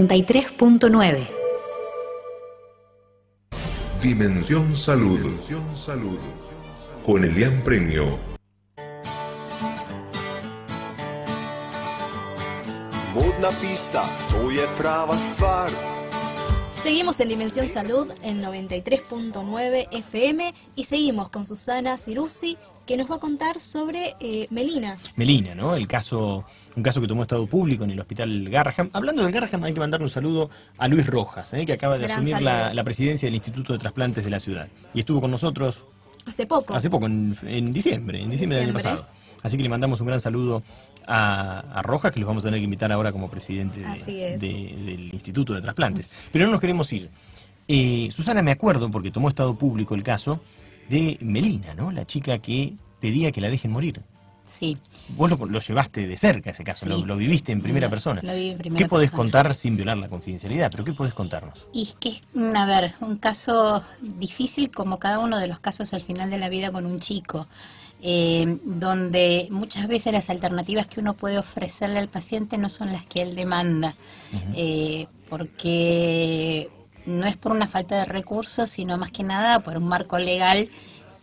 93.9. Dimensión Salud. Con Elian Premio. Modna pista, to je prava stvar. Seguimos en Dimensión Salud en 93.9 FM y seguimos con Susana Ciruzzi, que nos va a contar sobre Melina. Melina, ¿no? Un caso que tomó estado público en el Hospital Garrahan. Hablando del Garrahan, hay que mandarle un saludo a Luis Rojas, que acaba de asumir la presidencia del Instituto de Trasplantes de la ciudad. Y estuvo con nosotros hace poco, en diciembre del año pasado. Así que le mandamos un gran saludo a Rojas, que los vamos a tener que invitar ahora como presidente del Instituto de Trasplantes. Pero no nos queremos ir. Susana, me acuerdo, porque tomó estado público el caso de Melina, ¿no? La chica que pedía que la dejen morir. Sí. Vos lo llevaste de cerca ese caso, sí. lo viviste en primera persona. Lo viví en primera ¿Qué podés persona. contar sin violar la confidencialidad? ¿Pero qué podés contarnos? Y es que es, a ver, un caso difícil como cada uno de los casos al final de la vida con un chico. Donde muchas veces las alternativas que uno puede ofrecerle al paciente no son las que él demanda, porque no es por una falta de recursos, sino más que nada por un marco legal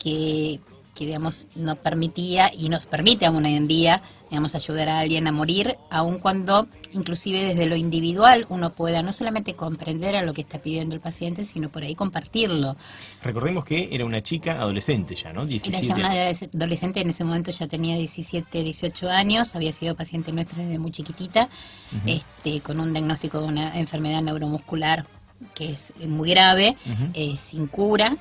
que digamos, no permitía y nos permite aún hoy en día, digamos, ayudar a alguien a morir, aun cuando inclusive desde lo individual uno pueda no solamente comprender a lo que está pidiendo el paciente, sino por ahí compartirlo. Recordemos que era una chica adolescente ya, ¿no? 17. Era ya una adolescente, en ese momento ya tenía 17, 18 años, había sido paciente nuestra desde muy chiquitita, con un diagnóstico de una enfermedad neuromuscular que es muy grave, sin cura.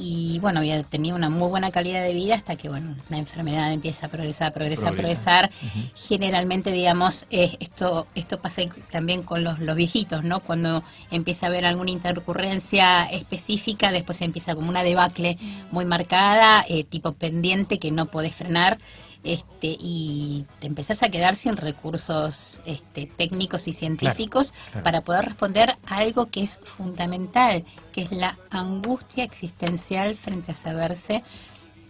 Y bueno, había tenido una muy buena calidad de vida hasta que, bueno, la enfermedad empieza a progresar. Generalmente, digamos, esto pasa también con los viejitos, ¿no? Cuando empieza a haber alguna intercurrencia específica, después empieza como una debacle muy marcada, tipo pendiente que no podés frenar. Y te empezás a quedar sin recursos técnicos y científicos para poder responder a algo que es fundamental, que es la angustia existencial frente a saberse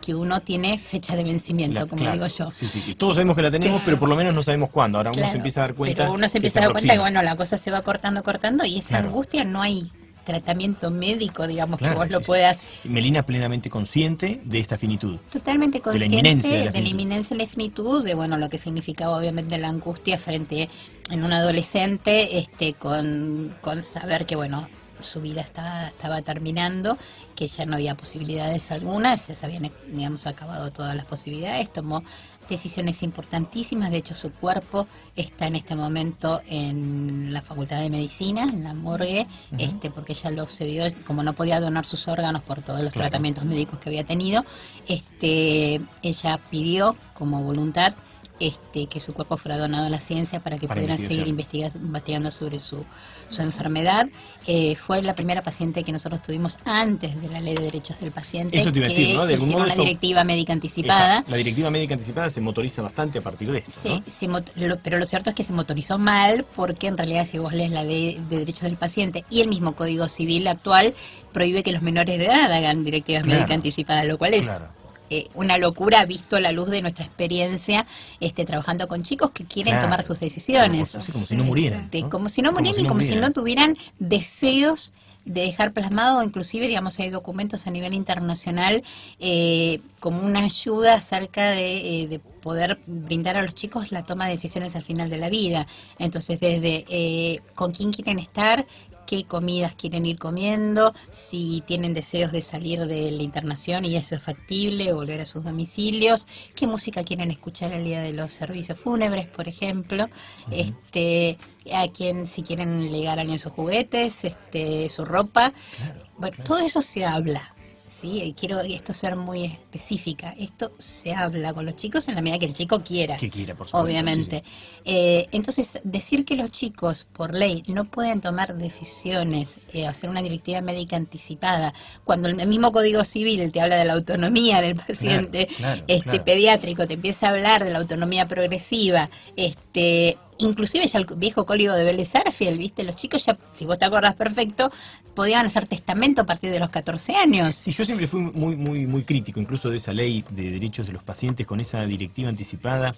que uno tiene fecha de vencimiento, digo yo. Sí. Todos sabemos que la tenemos, pero por lo menos no sabemos cuándo. Ahora uno se empieza a dar cuenta. Pero uno se empieza a dar cuenta que, bueno, la cosa se va cortando y esa angustia no hay tratamiento médico, digamos, que vos lo puedas... Melina plenamente consciente de esta finitud. Totalmente consciente de la inminencia de la finitud, de bueno, lo que significaba obviamente la angustia frente en un adolescente, con saber que, bueno, su vida estaba terminando, que ya no había posibilidades algunas, ya se habían, digamos, acabado todas las posibilidades, tomó decisiones importantísimas. De hecho, su cuerpo está en este momento en la Facultad de Medicina, en la morgue, porque ella lo cedió, como no podía donar sus órganos por todos los tratamientos médicos que había tenido, ella pidió como voluntad que su cuerpo fuera donado a la ciencia para que pudieran seguir investigando sobre su enfermedad. Fue la primera paciente que nosotros tuvimos antes de la Ley de Derechos del Paciente. Eso te iba a decir, ¿no? De algún modo una directiva médica anticipada. Exacto. La directiva médica anticipada se motoriza bastante a partir de esto, ¿no? Pero lo cierto es que se motorizó mal, porque en realidad si vos lees la Ley de Derechos del Paciente y el mismo Código Civil actual prohíbe que los menores de edad hagan directivas médicas anticipadas, lo cual es... una locura visto a la luz de nuestra experiencia trabajando con chicos que quieren tomar sus decisiones. Como si no murieran. Como si no murieran y como si no tuvieran deseos de dejar plasmado, inclusive, digamos, hay documentos a nivel internacional como una ayuda acerca de poder brindar a los chicos la toma de decisiones al final de la vida. Entonces, desde con quién quieren estar, qué comidas quieren ir comiendo, si tienen deseos de salir de la internación y eso es factible, volver a sus domicilios, qué música quieren escuchar el día de los servicios fúnebres, por ejemplo, a quién, si quieren legar a alguien sus juguetes, su ropa. Bueno, todo eso se habla. Sí, quiero esto ser muy específica. Esto se habla con los chicos en la medida que el chico quiera. Que quiera, por supuesto. Obviamente. Entonces, decir que los chicos, por ley, no pueden tomar decisiones, hacer una directiva médica anticipada, cuando el mismo Código Civil te habla de la autonomía del paciente, pediátrico, te empieza a hablar de la autonomía progresiva, inclusive ya el viejo código de Vélez Sarsfield, ¿viste? Los chicos ya, si vos te acordás perfecto, podían hacer testamento a partir de los 14 años. Sí, yo siempre fui muy crítico, incluso de esa ley de derechos de los pacientes, con esa directiva anticipada,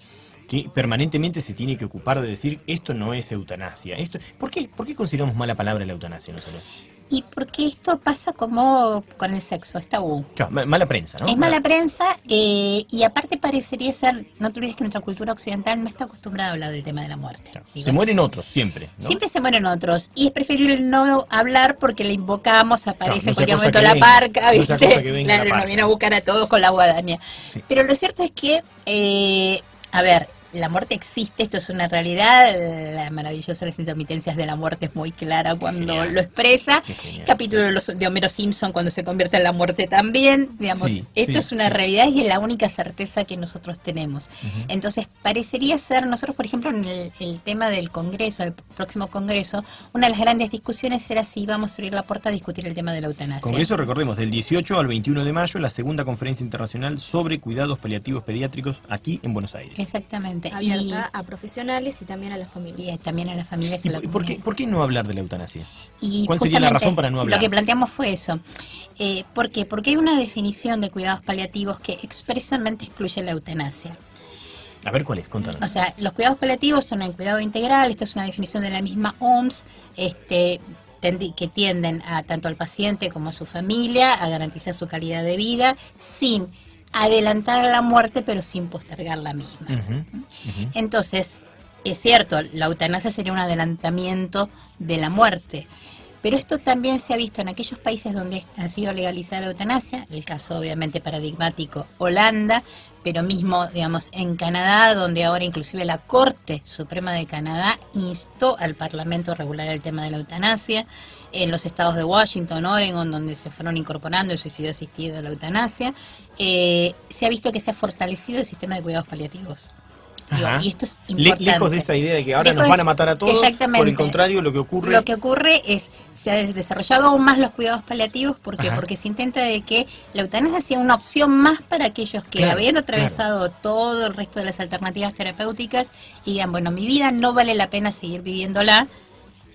que permanentemente se tiene que ocupar de decir esto no es eutanasia. ¿Por qué consideramos mala palabra la eutanasia nosotros? Y porque esto pasa como con el sexo, es tabú. Claro, mala prensa, ¿no? Es mala prensa, y aparte parecería ser, no te olvides que nuestra cultura occidental no está acostumbrada a hablar del tema de la muerte. Claro. Se mueren otros, siempre, ¿no? Siempre se mueren otros, y es preferible no hablar porque le invocamos, aparece en cualquier momento la parca, ¿viste? Claro, nos viene a buscar a todos con la guadaña. Sí. Pero lo cierto es que, a ver, la muerte existe, esto es una realidad, la maravillosa Las intermitencias de la muerte es muy clara cuando lo expresa, capítulo de Homero Simpson cuando se convierte en la muerte también, digamos, esto es una realidad y es la única certeza que nosotros tenemos. Entonces, parecería ser, nosotros por ejemplo en el tema del Congreso, el próximo Congreso, una de las grandes discusiones era si íbamos a abrir la puerta a discutir el tema de la eutanasia. Congreso, recordemos, del 18 al 21 de mayo, la segunda conferencia internacional sobre cuidados paliativos pediátricos aquí en Buenos Aires. Exactamente. Abierta a profesionales y también a las familias. Y también a las familias. ¿Y por qué no hablar de la eutanasia? Y ¿cuál sería la razón para no hablar? Lo que planteamos fue eso. ¿Por qué? Porque hay una definición de cuidados paliativos que expresamente excluye la eutanasia. A ver, ¿cuál es? Contanos. O sea, los cuidados paliativos son el cuidado integral, esto es una definición de la misma OMS, que tienden a tanto al paciente como a su familia a garantizar su calidad de vida sin adelantar la muerte, pero sin postergar la misma. Entonces, es cierto, la eutanasia sería un adelantamiento de la muerte, pero esto también se ha visto en aquellos países donde ha sido legalizada la eutanasia, el caso obviamente paradigmático Holanda, pero mismo, digamos, en Canadá, donde ahora inclusive la Corte Suprema de Canadá instó al Parlamento a regular el tema de la eutanasia, en los estados de Washington, Oregon, donde se fueron incorporando el suicidio asistido a la eutanasia, se ha visto que se ha fortalecido el sistema de cuidados paliativos. Y esto es importante. Lejos de esa idea de que ahora nos van a matar a todos, por el contrario, lo que ocurre es, se ha desarrollado aún más los cuidados paliativos, porque se intenta de que la eutanasia sea una opción más para aquellos que habían atravesado todo el resto de las alternativas terapéuticas y digan, bueno, mi vida no vale la pena seguir viviéndola,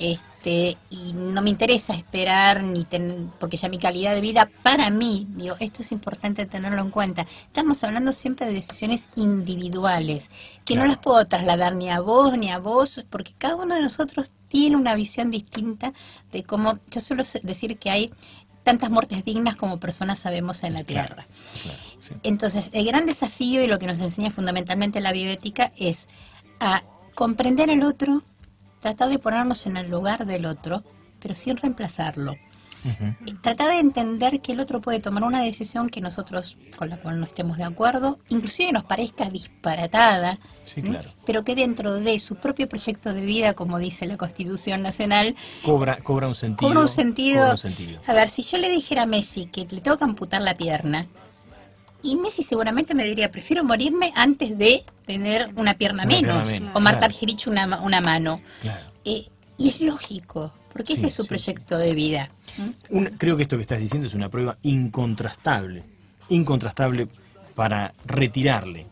y no me interesa esperar porque ya mi calidad de vida para mí, digo, esto es importante tenerlo en cuenta. Estamos hablando siempre de decisiones individuales que no las puedo trasladar ni a vos, porque cada uno de nosotros tiene una visión distinta de cómo. Yo suelo decir que hay tantas muertes dignas como personas sabemos en la Tierra. Entonces, el gran desafío y lo que nos enseña fundamentalmente la bioética es a comprender al otro, tratar de ponernos en el lugar del otro, pero sin reemplazarlo. Tratar de entender que el otro puede tomar una decisión que nosotros con la cual no estemos de acuerdo, inclusive nos parezca disparatada, pero que dentro de su propio proyecto de vida, como dice la Constitución Nacional, cobra un sentido. Cobra un sentido. A ver, si yo le dijera a Messi que le tengo que amputar la pierna, y Messi seguramente me diría, prefiero morirme antes de tener una pierna menos, o Marta Argerich una mano. Y es lógico, porque ese es su proyecto de vida. Creo que esto que estás diciendo es una prueba incontrastable para retirarle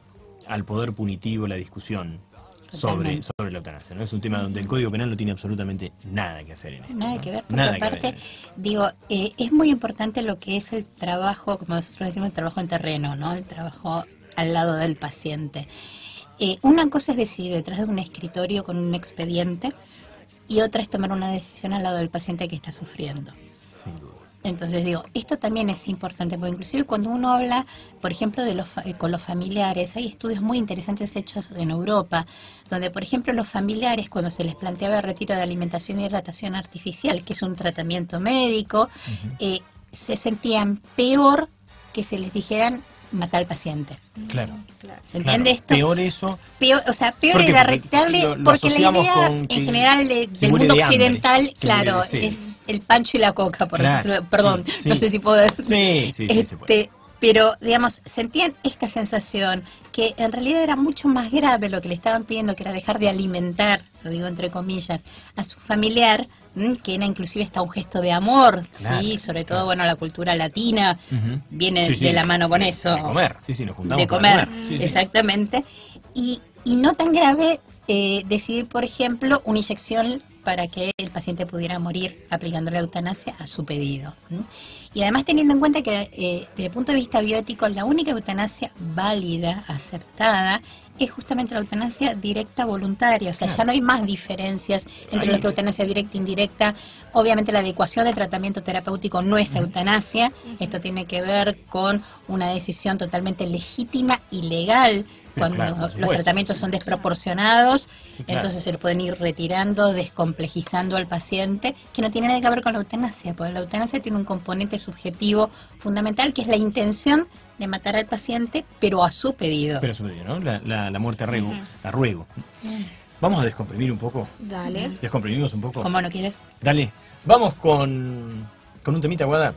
al poder punitivo la discusión sobre la eutanasia, ¿no? Es un tema donde el Código Penal no tiene absolutamente nada que hacer en esto. Nada que ver, porque aparte, digo, es muy importante lo que es el trabajo, como nosotros decimos, el trabajo en terreno, ¿no? El trabajo al lado del paciente. Una cosa es decidir detrás de un escritorio con un expediente y otra es tomar una decisión al lado del paciente que está sufriendo. Sin duda. Entonces digo, esto también es importante, porque inclusive cuando uno habla, por ejemplo, con los familiares, hay estudios muy interesantes hechos en Europa, donde por ejemplo los familiares, cuando se les planteaba el retiro de alimentación y hidratación artificial, que es un tratamiento médico, se sentían peor que se les dijeran matar al paciente. Claro. ¿Se entiende esto? Peor eso. Peor era retirarle, porque la idea en general del mundo occidental, claro, es el pancho y la coca, por decirlo, perdón, no sé si puedo. Sí, se puede. Pero, digamos, sentían esta sensación que en realidad era mucho más grave lo que le estaban pidiendo, que era dejar de alimentar, lo digo entre comillas, a su familiar, que era inclusive hasta un gesto de amor, sobre todo, bueno, la cultura latina viene de la mano con eso. De comer, nos juntamos de comer, exactamente. Y no tan grave decidir, por ejemplo, una inyección para que el paciente pudiera morir aplicando la eutanasia a su pedido. Y además teniendo en cuenta que desde el punto de vista bioético la única eutanasia válida, aceptada, es justamente la eutanasia directa voluntaria. O sea, ya no hay más diferencias entre lo que es eutanasia directa e indirecta. Obviamente la adecuación del tratamiento terapéutico no es eutanasia. Esto tiene que ver con una decisión totalmente legítima y legal. Cuando los tratamientos son desproporcionados, entonces se lo pueden ir retirando, descomplejizando al paciente, que no tiene nada que ver con la eutanasia, porque la eutanasia tiene un componente subjetivo fundamental, que es la intención de matar al paciente, pero a su pedido. Pero a su pedido, ¿no? La muerte a ruego. Vamos a descomprimir un poco. Dale. Descomprimimos un poco. ¿Cómo no quieres? Dale. Vamos con un temita, Guada.